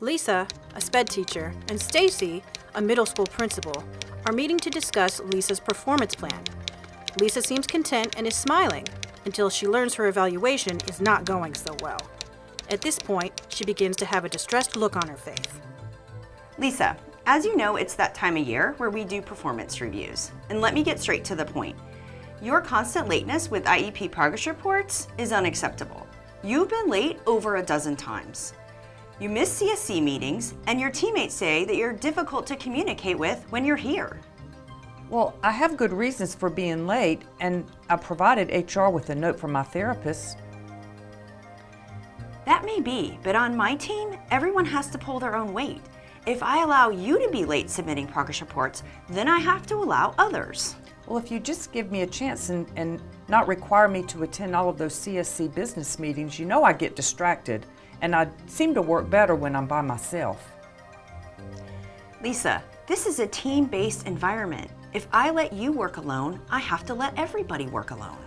Lisa, a sped teacher, and Stacy, a middle school principal, are meeting to discuss Lisa's performance plan. Lisa seems content and is smiling until she learns her evaluation is not going so well. At this point, she begins to have a distressed look on her face. Lisa, as you know, it's that time of year where we do performance reviews. And let me get straight to the point. Your constant lateness with IEP progress reports is unacceptable. You've been late over a dozen times. You miss CSC meetings, and your teammates say that you're difficult to communicate with when you're here. Well, I have good reasons for being late, and I provided HR with a note from my therapist. That may be, but on my team, everyone has to pull their own weight. If I allow you to be late submitting progress reports, then I have to allow others. Well, if you just give me a chance and not require me to attend all of those CSC business meetings, you know I get distracted, and I seem to work better when I'm by myself. Lisa, this is a team-based environment. If I let you work alone, I have to let everybody work alone.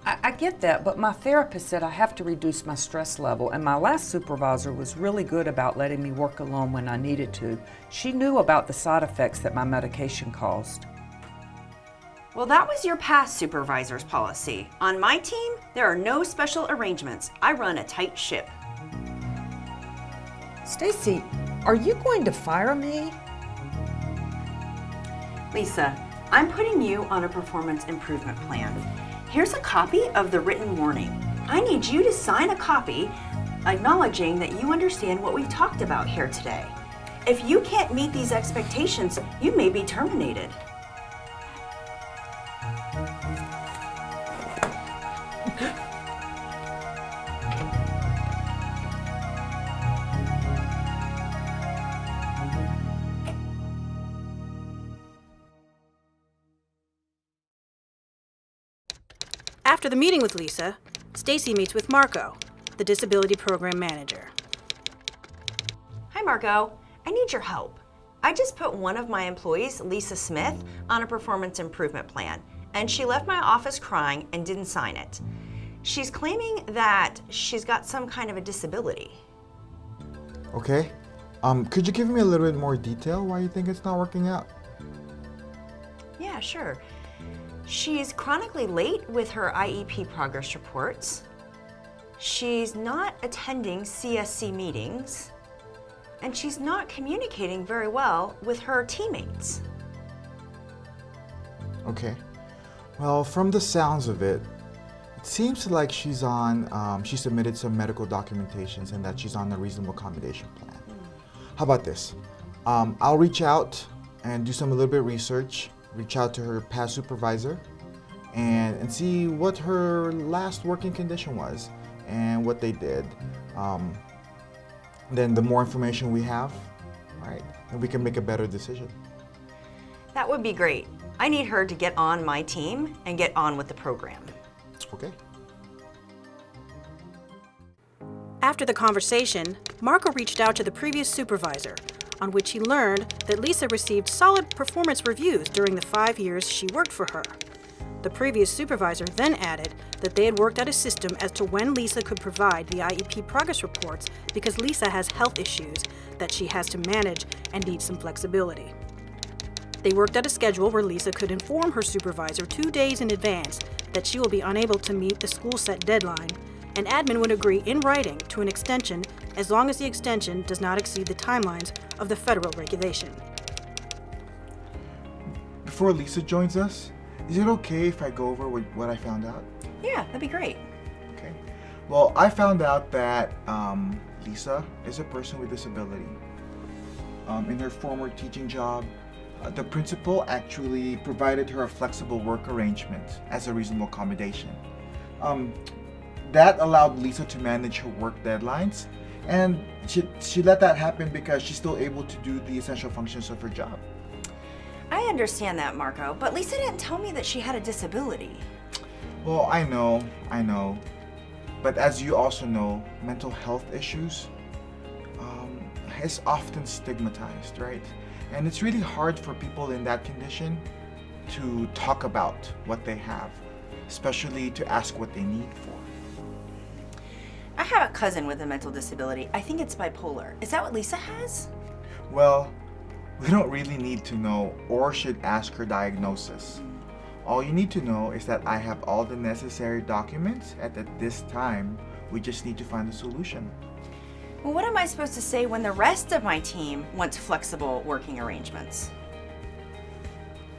I get that, but my therapist said I have to reduce my stress level, and my last supervisor was really good about letting me work alone when I needed to. She knew about the side effects that my medication caused. Well, that was your past supervisor's policy. On my team, there are no special arrangements. I run a tight ship. Stacy, are you going to fire me? Lisa, I'm putting you on a performance improvement plan. Here's a copy of the written warning. I need you to sign a copy acknowledging that you understand what we've talked about here today. If you can't meet these expectations, you may be terminated. After the meeting with Lisa, Stacy meets with Marco, the disability program manager. Hi, Marco. I need your help. I just put one of my employees, Lisa Smith, on a performance improvement plan, and she left my office crying and didn't sign it. She's claiming that she's got some kind of a disability. Okay. Could you give me a little bit more detail why you think it's not working out? Yeah, sure. She's chronically late with her IEP progress reports. She's not attending CSC meetings. And she's not communicating very well with her teammates. Okay. Well, from the sounds of it, it seems like she's on, she submitted some medical documentations and that she's on a reasonable accommodation plan. How about this? I'll reach out and do a little bit of research, reach out to her past supervisor and see what her last working condition was and what they did. Then the more information we have, right, then we can make a better decision. That would be great. I need her to get on my team and get on with the program. Okay. After the conversation, Marco reached out to the previous supervisor, on which he learned that Lisa received solid performance reviews during the 5 years she worked for her. The previous supervisor then added that they had worked out a system as to when Lisa could provide the IEP progress reports because Lisa has health issues that she has to manage and needs some flexibility. They worked out a schedule where Lisa could inform her supervisor 2 days in advance that she will be unable to meet the school set deadline, and admin would agree in writing to an extension as long as the extension does not exceed the timelines of the federal regulation. Before Lisa joins us, is it okay if I go over what I found out? Yeah, that'd be great. Okay. Well, I found out that Lisa is a person with disability. In her former teaching job, the principal actually provided her a flexible work arrangement as a reasonable accommodation. That allowed Lisa to manage her work deadlines, and she let that happen because she's still able to do the essential functions of her job. I understand that, Marco, but Lisa didn't tell me that she had a disability. Well, I know. But as you also know, mental health issues is often stigmatized, right? And it's really hard for people in that condition to talk about what they have, especially to ask what they need for. I have a cousin with a mental disability. I think it's bipolar. Is that what Lisa has? Well, we don't really need to know or should ask her diagnosis. All you need to know is that I have all the necessary documents, and at this time, we just need to find a solution. Well, what am I supposed to say when the rest of my team wants flexible working arrangements?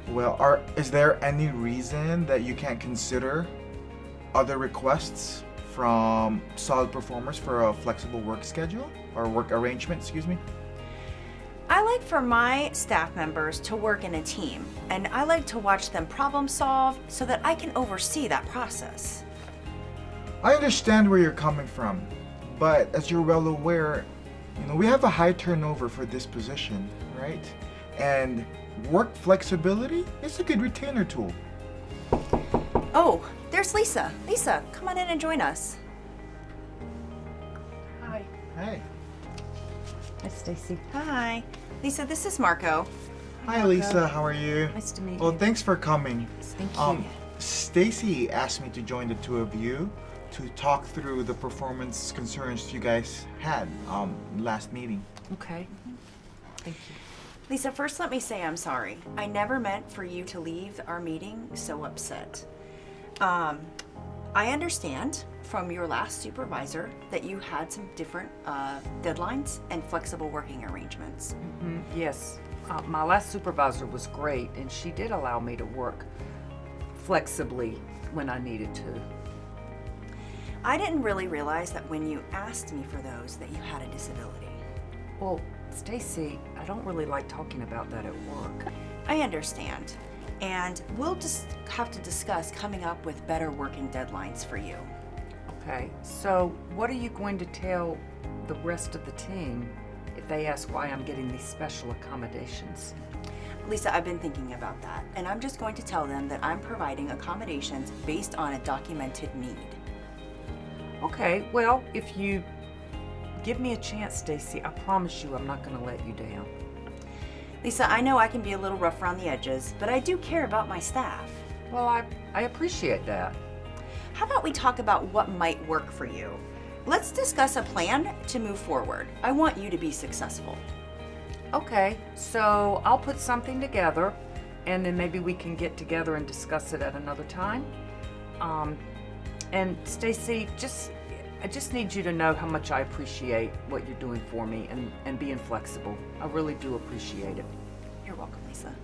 Well, is there any reason that you can't consider other requests from solid performers for a flexible work schedule or work arrangement, excuse me? I like for my staff members to work in a team, and I like to watch them problem solve so that I can oversee that process. I understand where you're coming from, but as you're well aware, we have a high turnover for this position, right? And work flexibility is a good retainer tool. Oh, there's Lisa. Lisa, come on in and join us. Hi. Hey. Hi, Stacy. Hi. Lisa, this is Marco. Hi, Lisa. How are you? Nice to meet Well, you. thanks for coming. Thank you. Stacy asked me to join the two of you to talk through the performance concerns you guys had last meeting. Okay. Thank you. Lisa, first let me say I'm sorry. I never meant for you to leave our meeting so upset. I understand from your last supervisor that you had some different deadlines and flexible working arrangements. Yes. My last supervisor was great, and she did allow me to work flexibly when I needed to. I didn't really realize that when you asked me for those that you had a disability. Well, Stacy, I don't really like talking about that at work. I understand. And we'll just have to discuss coming up with better working deadlines for you. Okay, so what are you going to tell the rest of the team if they ask why I'm getting these special accommodations? Lisa, I've been thinking about that, and I'm just going to tell them that I'm providing accommodations based on a documented need. Okay, well, if you give me a chance, Stacy, I promise you I'm not going to let you down. Lisa, I know I can be a little rough around the edges, but I do care about my staff. Well, I appreciate that. How about we talk about what might work for you? Let's discuss a plan to move forward. I want you to be successful. Okay, so I'll put something together, and then maybe we can get together and discuss it at another time. And Stacy, I just need you to know how much I appreciate what you're doing for me and being flexible. I really do appreciate it. You're welcome, Lisa.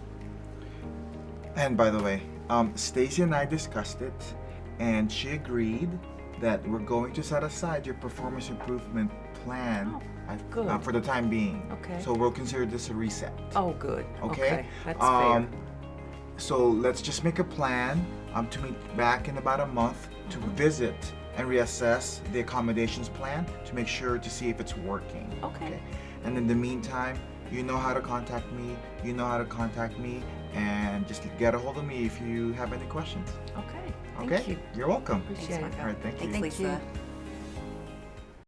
And by the way, Stacy and I discussed it, and she agreed that we're going to set aside your performance improvement plan good. for the time being. Okay. So we'll consider this a reset. Oh, good. Okay? That's fair. So let's just make a plan to meet back in about a month to visit and reassess the accommodations plan to make sure to see if it's working. Okay. And in the meantime, you know how to contact me, and just get a hold of me if you have any questions. Okay. Okay? Thank you. You're welcome. Appreciate it. Marco. All right, thank you. Thanks, Thank you. Lisa.